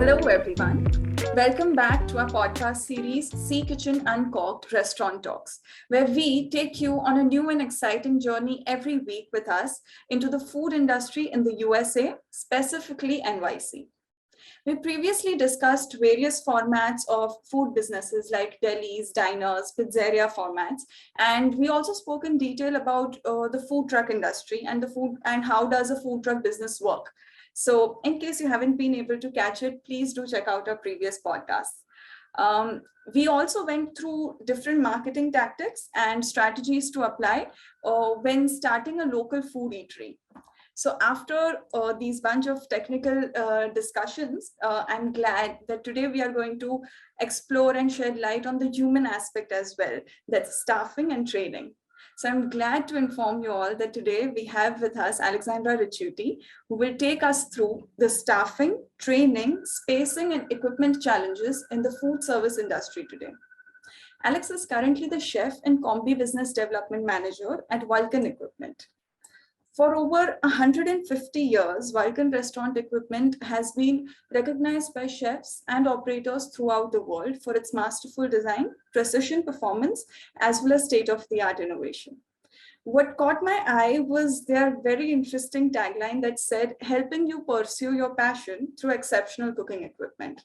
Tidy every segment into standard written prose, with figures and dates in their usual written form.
Hello, everyone. Welcome back to our podcast series, CKitchen Uncorked Restaurant Talks, where we take you on a new and exciting journey every week with us into the food industry in the USA, specifically NYC. We previously discussed various formats of food businesses like delis, diners, pizzeria formats, and we also spoke in detail about the food truck industry and the food and how does a food truck business work. So in case you haven't been able to catch it, please do check out our previous podcasts. We also went through different marketing tactics and strategies to apply when starting a local food eatery. So after these bunch of technical discussions, I'm glad that today we are going to explore and shed light on the human aspect as well, that's staffing and training. So I'm glad to inform you all that today we have with us Alexandra Ricciuti, who will take us through the staffing, training, spacing, and equipment challenges in the food service industry today. Alex is currently the chef and combi business development manager at Vulcan Equipment. For over 150 years, Vulcan restaurant equipment has been recognized by chefs and operators throughout the world for its masterful design, precision performance, as well as state-of-the-art innovation. What caught my eye was their very interesting tagline that said, helping you pursue your passion through exceptional cooking equipment.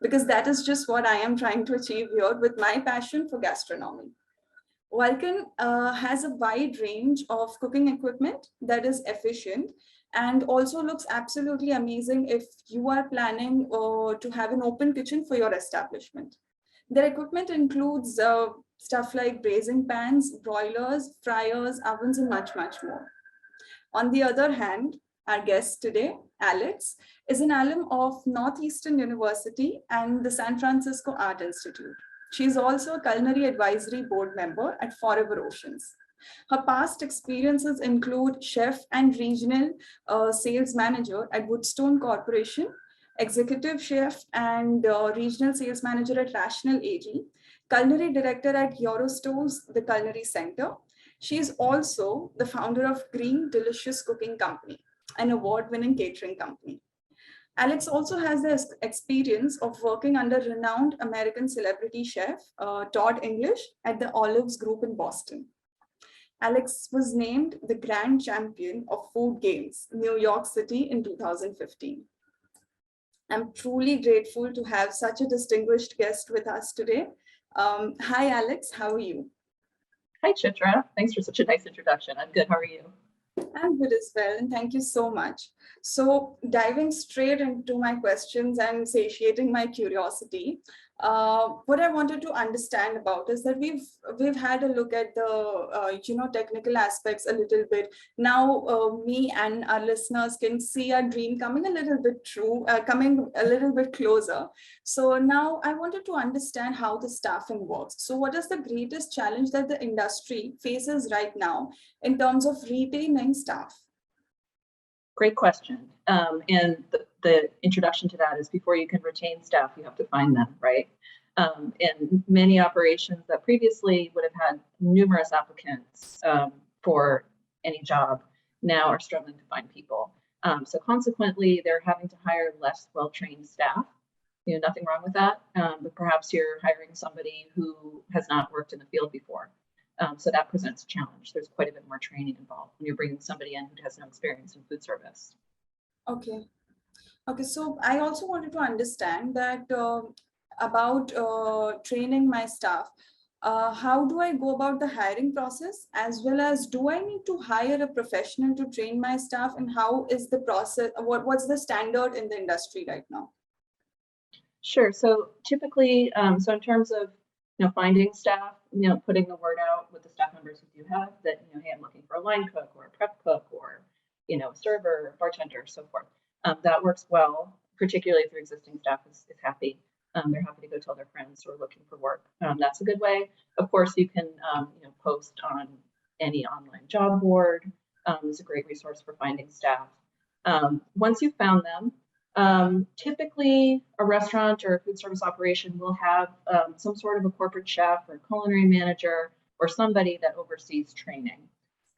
Because that is just what I am trying to achieve here with my passion for gastronomy. Vulcan has a wide range of cooking equipment that is efficient and also looks absolutely amazing if you are planning to have an open kitchen for your establishment. Their equipment includes stuff like braising pans, broilers, fryers, ovens, and much, much more. On the other hand, our guest today, Alex, is an alum of Northeastern University and the San Francisco Art Institute. She is also a culinary advisory board member at Forever Oceans. Her past experiences include chef and regional sales manager at Woodstone Corporation, executive chef and regional sales manager at Rational AG, culinary director at Eurostore's The Culinary Center. She is also the founder of Green Delicious Cooking Company, an award-winning catering company. Alex also has the experience of working under renowned American celebrity chef Todd English at the Olives Group in Boston. Alex was named the Grand Champion of Food Games, New York City in 2015. I'm truly grateful to have such a distinguished guest with us today. Hi, Alex, how are you? Hi, Chitra. Thanks for such a nice introduction. I'm good. How are you? I'm good as well, and thank you so much. So diving straight into my questions and satiating my curiosity, what I wanted to understand about is that we've had a look at the technical aspects a little bit. Now me and our listeners can see our dream coming a little bit true, coming a little bit closer. So now I wanted to understand how the staffing works. So what is the greatest challenge that the industry faces right now in terms of retaining staff? Great question. And the introduction to that is before you can retain staff, you have to find them, right? And many operations that previously would have had numerous applicants for any job now are struggling to find people. So consequently, they're having to hire less well-trained staff. Nothing wrong with that, but perhaps you're hiring somebody who has not worked in the field before. So that presents a challenge. There's quite a bit more training involved when you're bringing somebody in who has no experience in food service. Okay. So I also wanted to understand that about training my staff. How do I go about the hiring process, as well as do I need to hire a professional to train my staff, and how is the process? What's the standard in the industry right now? Sure. So typically, so in terms of finding staff, putting the word out with the staff members who do have that, hey, I'm looking for a line cook or a prep cook or, a server, bartender, so forth. That works well, particularly if your existing staff is happy. They're happy to go tell their friends who are looking for work. That's a good way. Of course, you can, post on any online job board. Is a great resource for finding staff. Once you've found them, typically a restaurant or a food service operation will have some sort of a corporate chef or culinary manager or somebody that oversees training.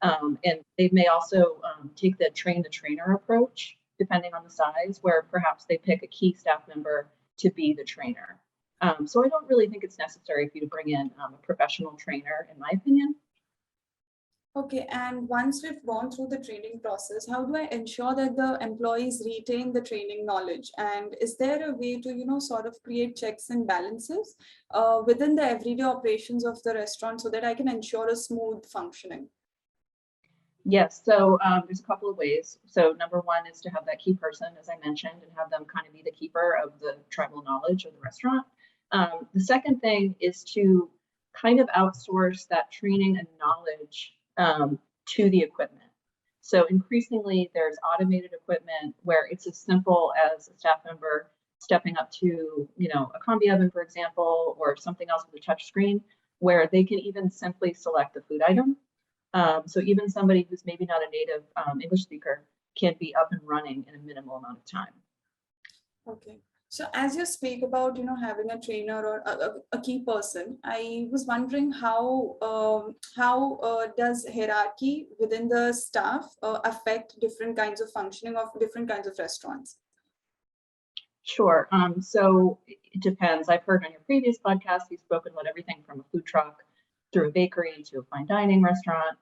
And they may also take the train the trainer approach depending on the size, where perhaps they pick a key staff member to be the trainer. So I don't really think it's necessary for you to bring in a professional trainer, in my opinion. Okay, and once we've gone through the training process, how do I ensure that the employees retain the training knowledge? And is there a way to, sort of create checks and balances within the everyday operations of the restaurant so that I can ensure a smooth functioning? Yes, so there's a couple of ways. So number one is to have that key person, as I mentioned, and have them kind of be the keeper of the tribal knowledge of the restaurant. The second thing is to kind of outsource that training and knowledge to the equipment. So increasingly, there's automated equipment where it's as simple as a staff member stepping up to, a combi oven, for example, or something else with a touch screen, where they can even simply select the food item. So even somebody who's maybe not a native English speaker can be up and running in a minimal amount of time. Okay. So as you speak about, having a trainer or a key person, I was wondering how does hierarchy within the staff affect different kinds of functioning of different kinds of restaurants? Sure. So it depends. I've heard on your previous podcast, you've spoken about everything from a food truck through a bakery to a fine dining restaurant.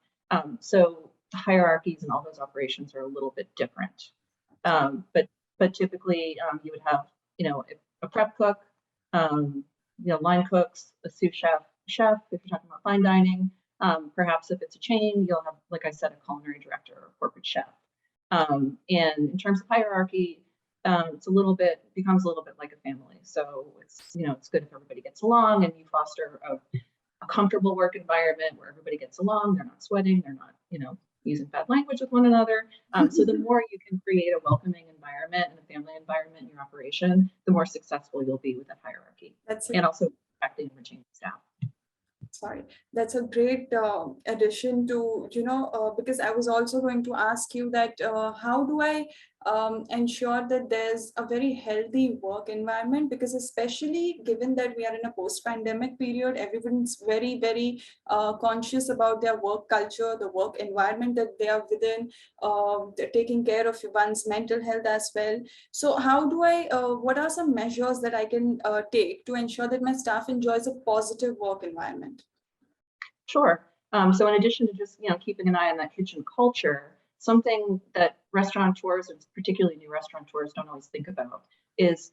So the hierarchies and all those operations are a little bit different. But typically you would have, a prep cook, line cooks, a sous chef, if you're talking about fine dining. Perhaps if it's a chain, you'll have, like I said, a culinary director or corporate chef. And in terms of hierarchy, becomes a little bit like a family. So it's good if everybody gets along and you foster a comfortable work environment where everybody gets along, they're not sweating, they're not, using bad language with one another. So the more you can create a welcoming environment and a family environment in your operation, the more successful you'll be with that hierarchy. And also attracting and retaining staff. Sorry, that's a great addition to, because I was also going to ask you that how do I ensure that there's a very healthy work environment, because especially given that we are in a post-pandemic period, everyone's very, very conscious about their work culture, the work environment that they are within, they're taking care of one's mental health as well. So how do I, what are some measures that I can take to ensure that my staff enjoys a positive work environment? Sure. So in addition to just, keeping an eye on that kitchen culture, something that restaurateurs, and particularly new restaurateurs, don't always think about is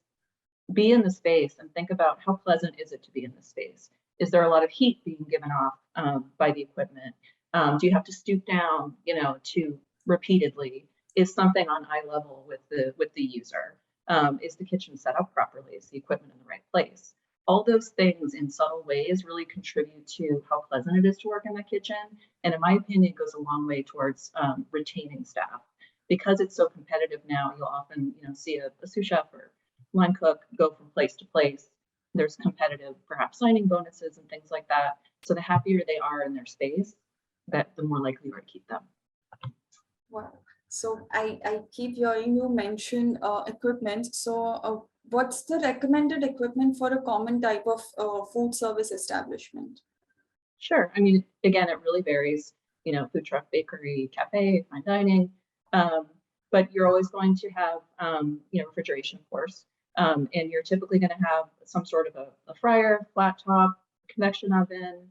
be in the space and think about how pleasant is it to be in the space? Is there a lot of heat being given off by the equipment? Do you have to stoop down, to repeatedly? Is something on eye level with the user? Is the kitchen set up properly? Is the equipment in the right place? All those things in subtle ways really contribute to how pleasant it is to work in the kitchen. And in my opinion, it goes a long way towards retaining staff. Because it's so competitive now, you'll often see a sous chef or line cook go from place to place. There's competitive, perhaps signing bonuses and things like that. So the happier they are in their space, the more likely you are to keep them. Wow. So I keep hearing you mention equipment. So what's the recommended equipment for a common type of food service establishment? Sure. I mean, again, it really varies, food truck, bakery, cafe, fine dining. But you're always going to have, refrigeration, of course. And you're typically going to have some sort of a fryer, flat top, convection oven,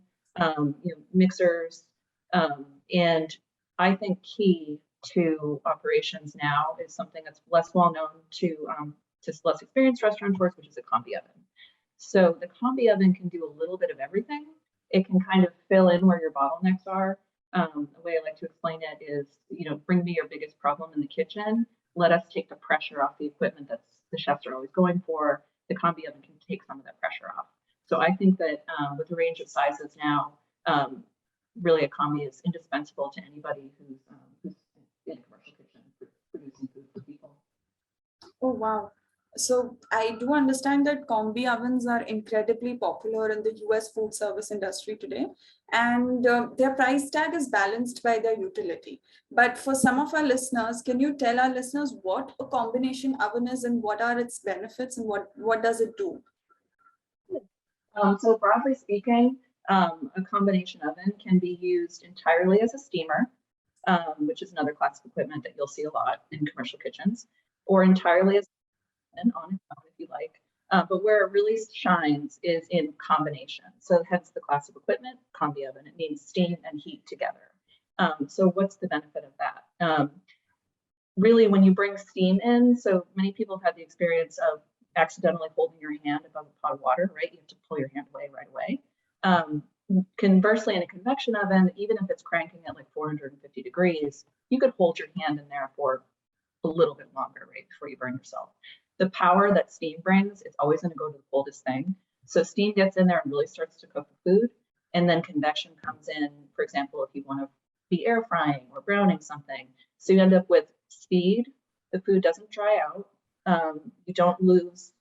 mixers. And I think key to operations now is something that's less well known to less experienced restaurateurs, which is a combi oven. So the combi oven can do a little bit of everything. It can kind of fill in where your bottlenecks are. The way I like to explain it is, bring me your biggest problem in the kitchen. Let us take the pressure off the equipment that the chefs are always going for. The combi oven can take some of that pressure off. So I think that with the range of sizes now, really a combi is indispensable to anybody who's in a commercial kitchen producing food for people. Oh, wow. So I do understand that combi ovens are incredibly popular in the US food service industry today, and their price tag is balanced by their utility. But for some of our listeners, can you tell our listeners what a combination oven is and what are its benefits and what does it do? So broadly speaking, a combination oven can be used entirely as a steamer, which is another class of equipment that you'll see a lot in commercial kitchens. or entirely as on its own if you like. But where it really shines is in combination. So hence the class of equipment, combi oven. It means steam and heat together. So what's the benefit of that? Really, when you bring steam in, so many people have had the experience of accidentally holding your hand above a pot of water, right? You have to pull your hand away right away. Conversely, in a convection oven, even if it's cranking at like 450 degrees, you could hold your hand in there for a little bit longer, right, before you burn yourself. The power that steam brings, it's always going to go to the coldest thing. So steam gets in there and really starts to cook the food. And then convection comes in, for example, if you want to be air frying or browning something. So you end up with speed. The food doesn't dry out. You don't lose,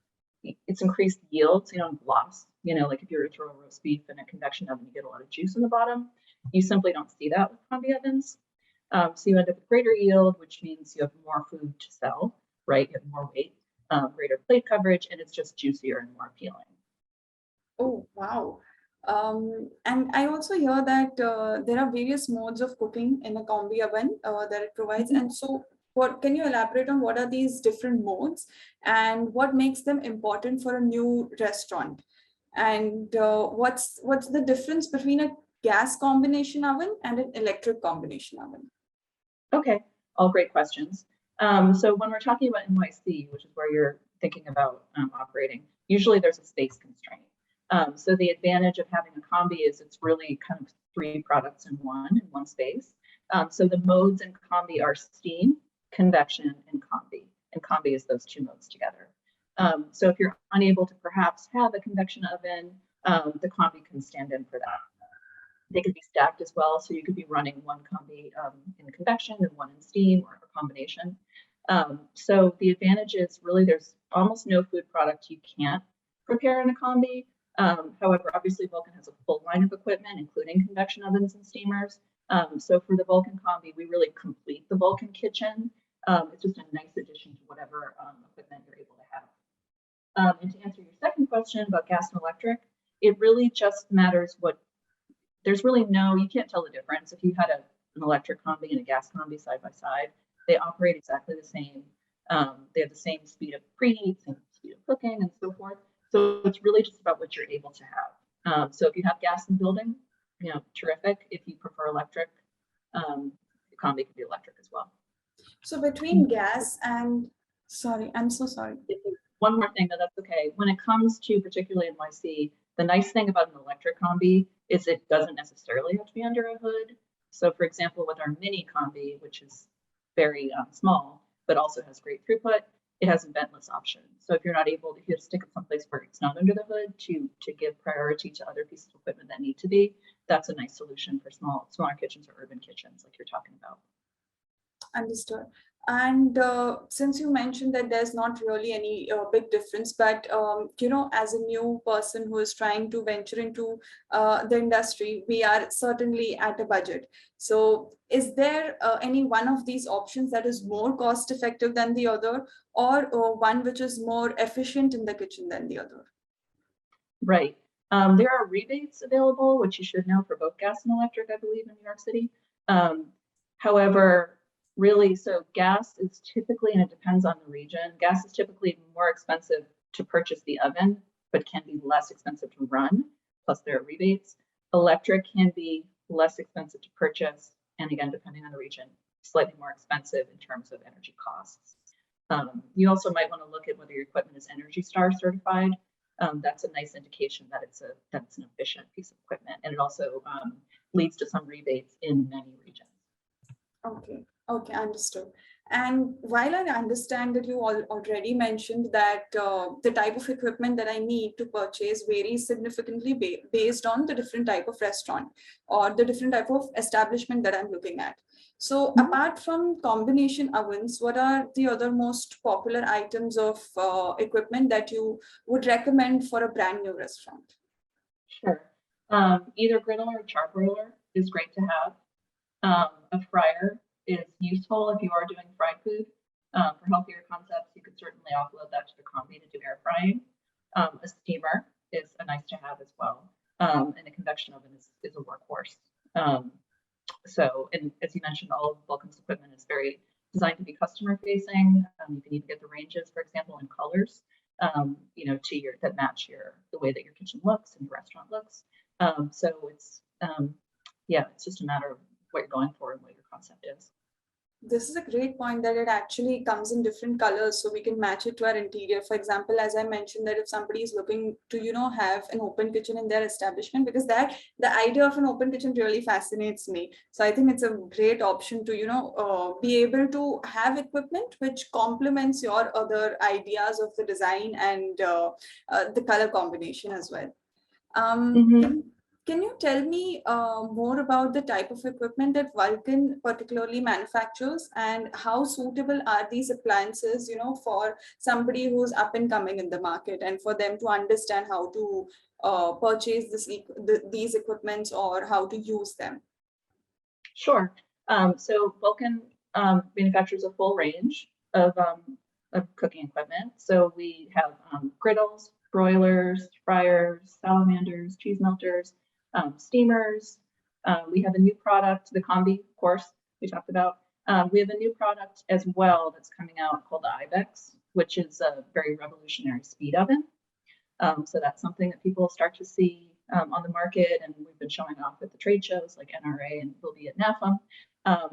it's increased yield, so you don't have loss. Like if you were to throw a roast beef in a convection oven, you get a lot of juice in the bottom. You simply don't see that with combi ovens. So you end up with greater yield, which means you have more food to sell, right? You have more weight, greater plate coverage, and it's just juicier and more appealing. Oh, wow. And I also hear that there are various modes of cooking in a combi oven that it provides. And so what can you elaborate on what are these different modes and what makes them important for a new restaurant? And what's the difference between a gas combination oven and an electric combination oven? Okay, all great questions. So when we're talking about NYC, which is where you're thinking about operating, usually there's a space constraint. So the advantage of having a combi is it's really kind of 3 products in one space. So the modes in combi are steam, convection, and combi. And combi is those 2 modes together. So if you're unable to perhaps have a convection oven, the combi can stand in for that. They could be stacked as well. So you could be running one combi in convection and one in steam or a combination. So the advantage is really there's almost no food product you can't prepare in a combi. However, obviously Vulcan has a full line of equipment, including convection ovens and steamers. So for the Vulcan combi, we really complete the Vulcan kitchen. It's just a nice addition to whatever equipment you're able to have. And to answer your second question about gas and electric, it really just matters what, there's really no, you can't tell the difference. If you had an electric combi and a gas combi side by side, they operate exactly the same. They have the same speed of preheat, same speed of cooking, and so forth. So it's really just about what you're able to have. So if you have gas in the building, terrific. If you prefer electric, the combi can be electric as well. So between gas and, sorry, I'm so sorry. One more thing, that's okay. When it comes to particularly NYC, the nice thing about an electric combi is it doesn't necessarily have to be under a hood. So for example, with our mini combi, which is very small, but also has great throughput, it has a ventless option. So if you're not able to, if you have to stick it someplace where it's not under the hood to give priority to other pieces of equipment that need to be, that's a nice solution for smaller kitchens or urban kitchens like you're talking about. Understood. And since you mentioned that there's not really any big difference, but as a new person who is trying to venture into the industry, we are certainly at a budget. So is there any one of these options that is more cost effective than the other, or one which is more efficient in the kitchen than the other? Right. There are rebates available, which you should know, for both gas and electric, I believe, in New York City. However, really, so gas is typically, and it depends on the region, gas is typically more expensive to purchase the oven, but can be less expensive to run, plus there are rebates. Electric can be less expensive to purchase, and again, depending on the region, slightly more expensive in terms of energy costs. You also might want to look at whether your equipment is Energy Star certified. That's a nice indication that it's an efficient piece of equipment, and it also leads to some rebates in many regions. Okay, understood. And while I understand that you already mentioned that the type of equipment that I need to purchase varies significantly based on the different type of restaurant or the different type of establishment that I'm looking at. So apart from combination ovens, what are the other most popular items of equipment that you would recommend for a brand new restaurant? Sure. Either griddle or charbroiler is great to have. A fryer is useful if you are doing fried food. For healthier concepts, you could certainly offload that to the combi to do air frying. A steamer is a nice to have as well. And a convection oven is a workhorse. So, and as you mentioned, all of Vulcan's equipment is very designed to be customer facing. You can even get the ranges, for example, in colors, that match the way that your kitchen looks and your restaurant looks. So it's just a matter of what you're going for and what your concept is. This is a great point that it actually comes in different colors so we can match it to our interior. For example, as I mentioned, that if somebody is looking to, have an open kitchen in their establishment, because the idea of an open kitchen really fascinates me. So I think it's a great option to, be able to have equipment which complements your other ideas of the design and the color combination as well. Can you tell me more about the type of equipment that Vulcan particularly manufactures, and how suitable are these appliances, for somebody who's up and coming in the market, and for them to understand how to purchase these equipments or how to use them? Sure. So Vulcan manufactures a full range of cooking equipment. So we have griddles, broilers, fryers, salamanders, cheese melters, steamers. We have a new product, the combi, of course, we talked about. We have a new product as well that's coming out called the Ibex, which is a very revolutionary speed oven. So that's something that people start to see on the market, and we've been showing off at the trade shows like NRA, and we'll be at NAFM.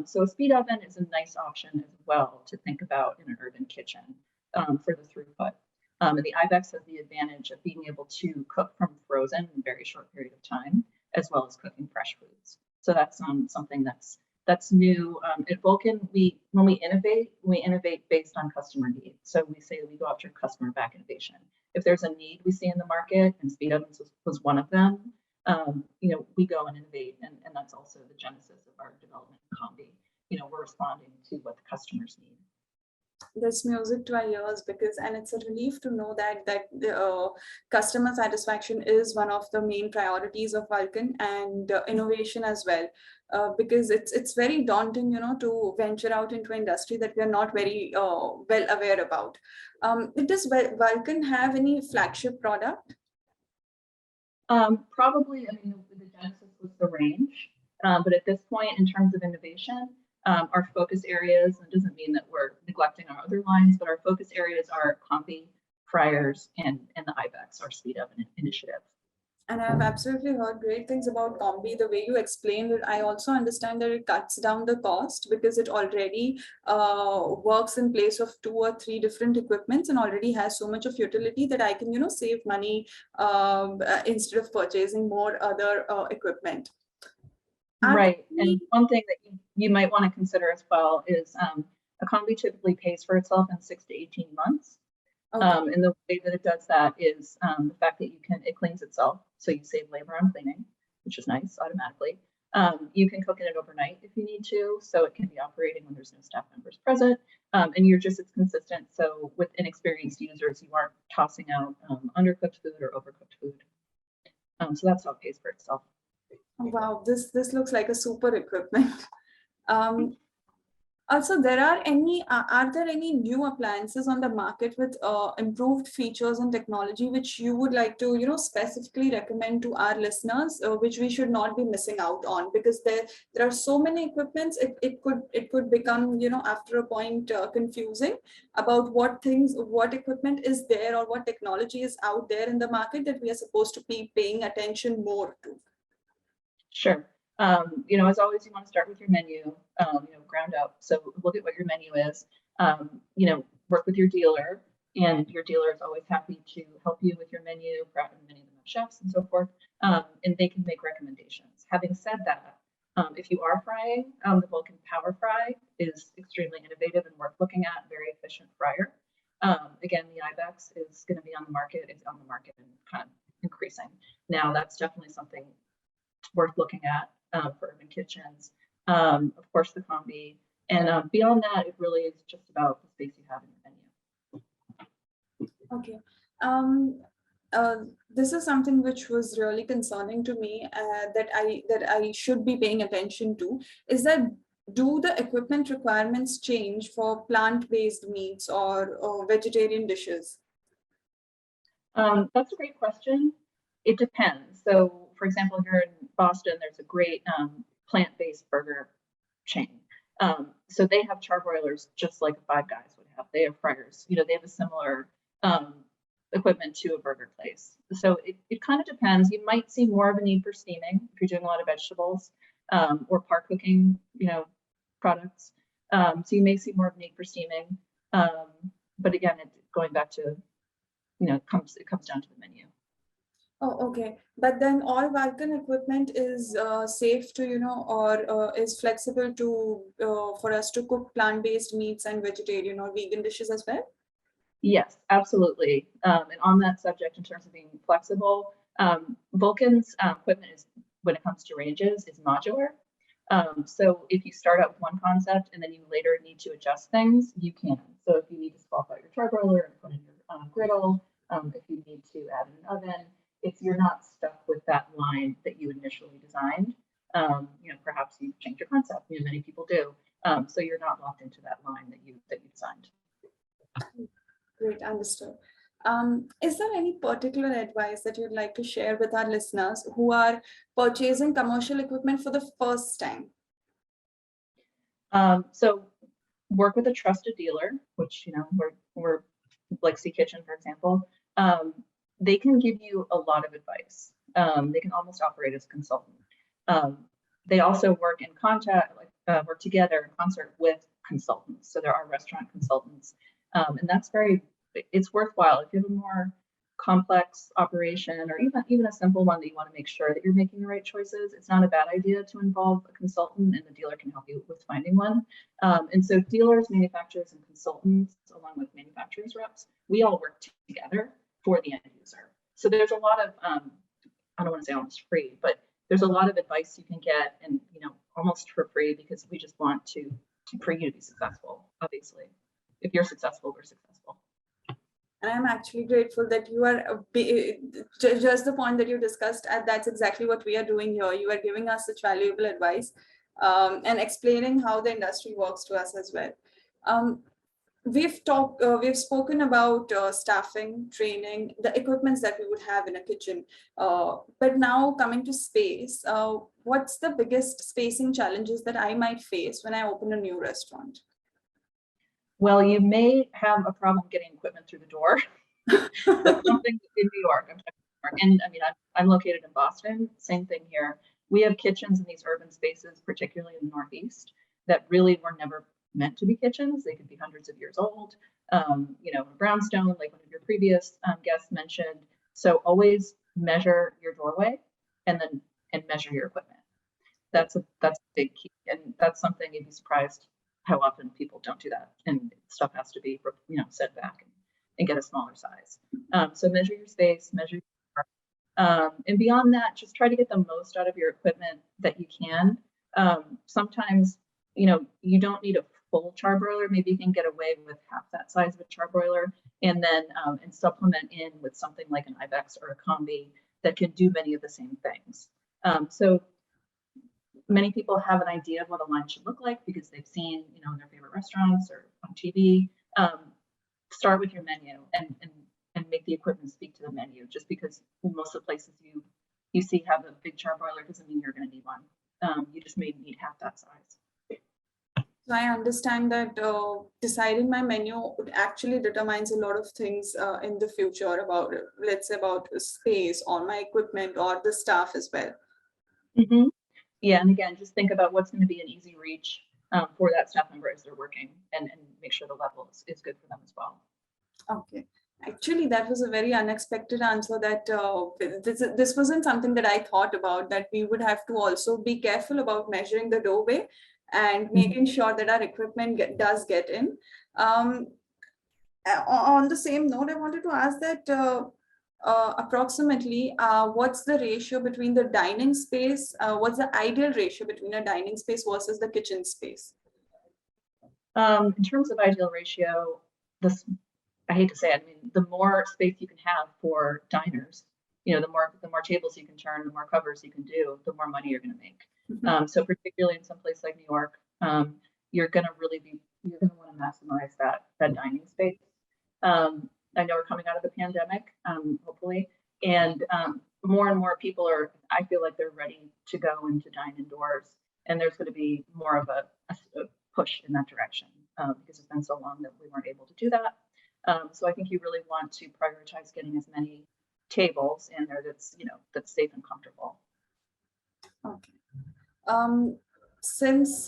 So a speed oven is a nice option as well to think about in an urban kitchen for the throughput. And the Ibex has the advantage of being able to cook from frozen in a very short period of time, as well as cooking fresh foods. So that's something that's new. At Vulcan, when we innovate based on customer need. So we say we go after customer back innovation. If there's a need we see in the market, and speed ovens was one of them, we go and innovate, and that's also the genesis of our development combi. We're responding to what the customers need. That's music to our ears, and it's a relief to know that the customer satisfaction is one of the main priorities of Vulcan, and innovation as well, because it's very daunting, to venture out into an industry that we are not very well aware about. Does Vulcan have any flagship product? Probably, the genesis was the range, but at this point, in terms of innovation, our focus areas, and it doesn't mean that we're neglecting our other lines, but our focus areas are combi, fryers, and the Ibex, our speed oven initiative. And I've absolutely heard great things about combi. The way you explained it, I also understand that it cuts down the cost because it already works in place of 2 or 3 different equipments and already has so much of utility that I can, save money instead of purchasing more other equipment. Right. And one thing that you might want to consider as well is a combi typically pays for itself in 6 to 18 months. Okay. And the way that it does that is the fact that it cleans itself. So you save labor on cleaning, which is nice automatically. You can cook in it overnight if you need to. So it can be operating when there's no staff members present. And it's consistent. So with inexperienced users, you aren't tossing out undercooked food or overcooked food. So that's how it pays for itself. Wow, this looks like a super equipment. Also, are there any new appliances on the market with improved features and technology which you would like to specifically recommend to our listeners, which we should not be missing out on? Because there are so many equipments, it could become after a point confusing about what equipment is there or what technology is out there in the market that we are supposed to be paying attention more to. Sure. As always, you want to start with your menu, ground up. So look at what your menu is, work with your dealer, and your dealer is always happy to help you with your menu. Many of them have chefs and so forth, and they can make recommendations. Having said that, if you are frying, the Vulcan Power Fry is extremely innovative and worth looking at, very efficient fryer. Again, the Ibex is going to be on the market. It's on the market and kind of increasing. Now, that's definitely something worth looking at for urban kitchens. Of course, the combi, and beyond that, it really is just about the space you have in your menu. Okay. This is something which was really concerning to me that I should be paying attention to. Is that do the equipment requirements change for plant-based meats or vegetarian dishes? That's a great question. It depends. So, for example, here in Boston, there's a great plant-based burger chain. So they have charbroilers just like Five Guys would have. They have fryers. They have a similar equipment to a burger place. So it kind of depends. You might see more of a need for steaming if you're doing a lot of vegetables or par cooking, products. So you may see more of a need for steaming. But again, going back to, it comes down to the menu. Oh, okay. But then all Vulcan equipment is safe to, or is flexible to for us to cook plant-based meats and vegetarian or vegan dishes as well? Yes, absolutely. And on that subject, in terms of being flexible, Vulcan's equipment is, when it comes to ranges, is modular. So if you start out with one concept and then you later need to adjust things, you can. So if you need to swap out your charbroiler and put in your griddle, if you need to add an oven, if you're not stuck with that line that you initially designed, perhaps you change your concept. Many people do. So you're not locked into that line that you designed. Great, understood. Is there any particular advice that you'd like to share with our listeners who are purchasing commercial equipment for the first time? So work with a trusted dealer, which we're like CKitchen, for example. They can give you a lot of advice. They can almost operate as a consultant. They also work in work together in concert with consultants. So there are restaurant consultants, and it's worthwhile if you have a more complex operation or even a simple one that you want to make sure that you're making the right choices. It's not a bad idea to involve a consultant, and the dealer can help you with finding one. And so dealers, manufacturers, and consultants, along with manufacturers reps, we all work together for the end user. So there's a lot of, I don't want to say almost free, but there's a lot of advice you can get, and almost for free, because we just want for you to be successful. Obviously, if you're successful, we're successful. And I'm actually grateful that you are just the point that you discussed. That's exactly what we are doing here. You are giving us such valuable advice and explaining how the industry works to us as well. We've spoken about staffing, training, the equipments that we would have in a kitchen. But now coming to space, what's the biggest spacing challenges that I might face when I open a new restaurant? Well, you may have a problem getting equipment through the door. That's something in New York. And I mean, I'm located in Boston. Same thing here. We have kitchens in these urban spaces, particularly in the Northeast, that really were never meant to be kitchens. They could be hundreds of years old. A brownstone, like one of your previous guests mentioned. So always measure your doorway and measure your equipment. That's a big key, and that's something you'd be surprised how often people don't do that, and stuff has to be set back and get a smaller size. So measure your space, measure your and beyond that, just try to get the most out of your equipment that you can. Sometimes you don't need a full charbroiler. Maybe you can get away with half that size of a charbroiler, and then and supplement in with something like an ibex or a combi that can do many of the same things. So many people have an idea of what a line should look like because they've seen, in their favorite restaurants or on TV. Start with your menu and make the equipment speak to the menu. Just because most of the places you see have a big charbroiler doesn't mean you're going to need one. You just may need half that size. So I understand that deciding my menu actually determines a lot of things in the future about, let's say, about space or my equipment or the staff as well. Mm-hmm. Yeah, and again, just think about what's going to be an easy reach for that staff member as they're working, and make sure the level is good for them as well. Okay. Actually, that was a very unexpected answer. That this wasn't something that I thought about, that we would have to also be careful about measuring the doorway and making sure that our equipment does get in. On the same note, I wanted to ask that approximately what's the ratio between the dining space? What's the ideal ratio between a dining space versus the kitchen space? In terms of ideal ratio, I hate to say it, I mean, the more space you can have for diners, the more tables you can turn, the more covers you can do, the more money you're going to make. Mm-hmm. So particularly in some place like New York, you're going to want to maximize that dining space. I know we're coming out of the pandemic, hopefully, and more and more people I feel like they're ready to go and to dine indoors, and there's going to be more of a push in that direction because it's been so long that we weren't able to do that. So I think you really want to prioritize getting as many tables in there that's safe and comfortable. Okay. Since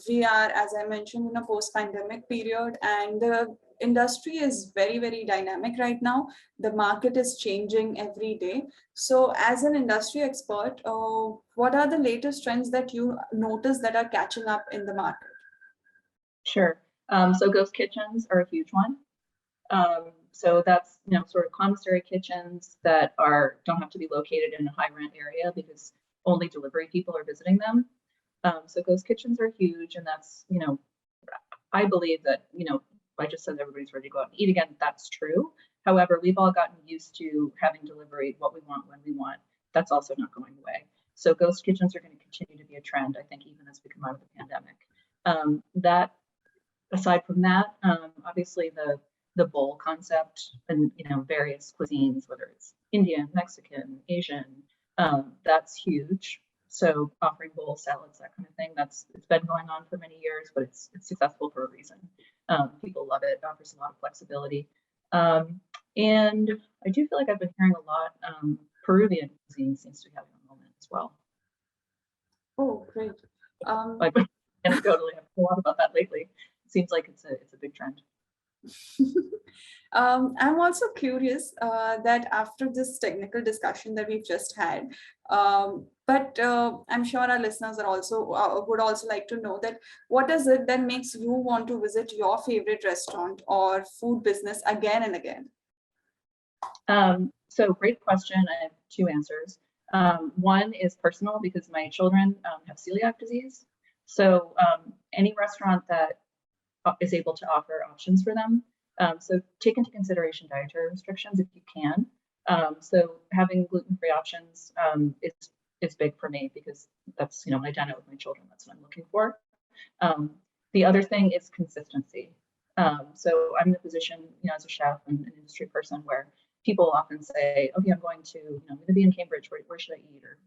we are, as I mentioned, in a post-pandemic period, and the industry is very, very dynamic right now. The market is changing every day. So as an industry expert, what are the latest trends that you notice that are catching up in the market? Sure. So ghost kitchens are a huge one. So that's, sort of commissary kitchens that don't have to be located in a high rent area because only delivery people are visiting them. So ghost kitchens are huge, and that's, I believe that, I just said everybody's ready to go out and eat again. That's true. However, we've all gotten used to having delivery, what we want, when we want. That's also not going away. So ghost kitchens are going to continue to be a trend, I think, even as we come out of the pandemic. Aside from that, obviously the bowl concept and various cuisines, whether it's Indian, Mexican, Asian, that's huge. So offering bowl salads, that kind of thing, it's been going on for many years, but it's successful for a reason. People love it. It offers a lot of flexibility. And I do feel like I've been hearing a lot. Peruvian cuisine seems to be having a moment as well. Oh, great. I anecdotally have a lot about that lately. It seems like it's a big trend. I'm also curious that after this technical discussion that we've just had, but I'm sure our listeners are also would also like to know that what is it that makes you want to visit your favorite restaurant or food business again and again? So great question. I have two answers. One is personal because my children have celiac disease. So any restaurant that is able to offer options for them. So take into consideration dietary restrictions if you can. So having gluten-free options is big for me because that's, when I dine out with my children, that's what I'm looking for. The other thing is consistency. So I'm in a position, as a chef and an industry person where people often say, okay, I'm going to be in Cambridge, where should I eat? Or,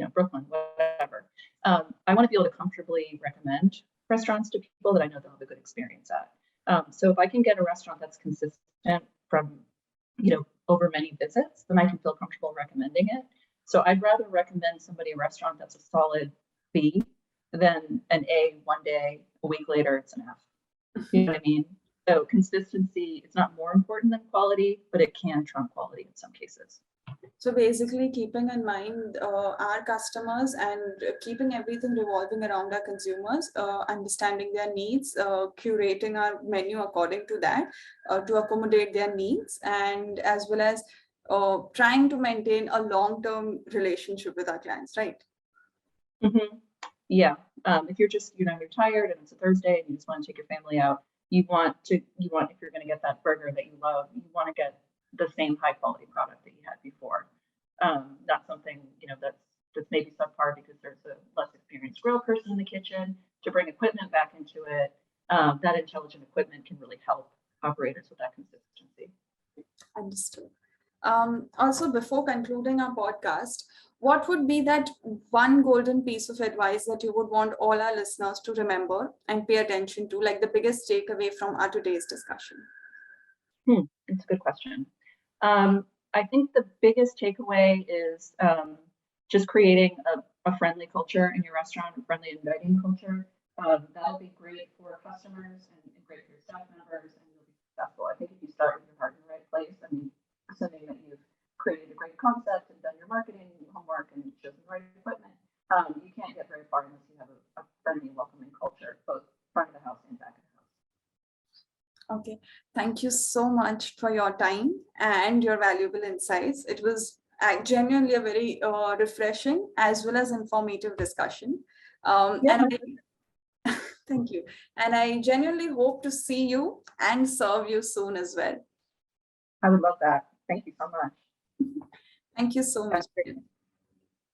Brooklyn, whatever. I want to be able to comfortably recommend restaurants to people that I know they'll have a good experience at. So if I can get a restaurant that's consistent from, over many visits, then I can feel comfortable recommending it. So I'd rather recommend somebody a restaurant that's a solid B than an A one day, a week later, it's an F. You know what I mean? So consistency is not more important than quality, but it can trump quality in some cases. So basically keeping in mind our customers and keeping everything revolving around our consumers, understanding their needs, curating our menu according to that, to accommodate their needs, and as well as trying to maintain a long-term relationship with our clients, right? Mm-hmm. Yeah. If you're just, you're tired and it's a Thursday and you just want to take your family out, if you're going to get that burger that you love, you want to get the same high quality product that you had before. Not something, that's maybe subpar because there's a less experienced grill person in the kitchen to bring equipment back into it. That intelligent equipment can really help operators with that consistency. Understood. Also, before concluding our podcast, what would be that one golden piece of advice that you would want all our listeners to remember and pay attention to, like the biggest takeaway from our today's discussion? It's a good question. I think the biggest takeaway is just creating a friendly culture in your restaurant, a friendly inviting culture. That'll be great for customers and great for your staff members, and you'll be successful. I think if you start with your heart in the right place, assuming that you've created a great concept and done your marketing homework and chosen the right equipment, you can't get very far unless you have a friendly, welcoming culture, both front of the house and back of the house. Okay, thank you so much for your time and your valuable insights. It was genuinely a very refreshing as well as informative discussion. Thank you. And I genuinely hope to see you and serve you soon as well. I would love that. Thank you so much. Thank you so much.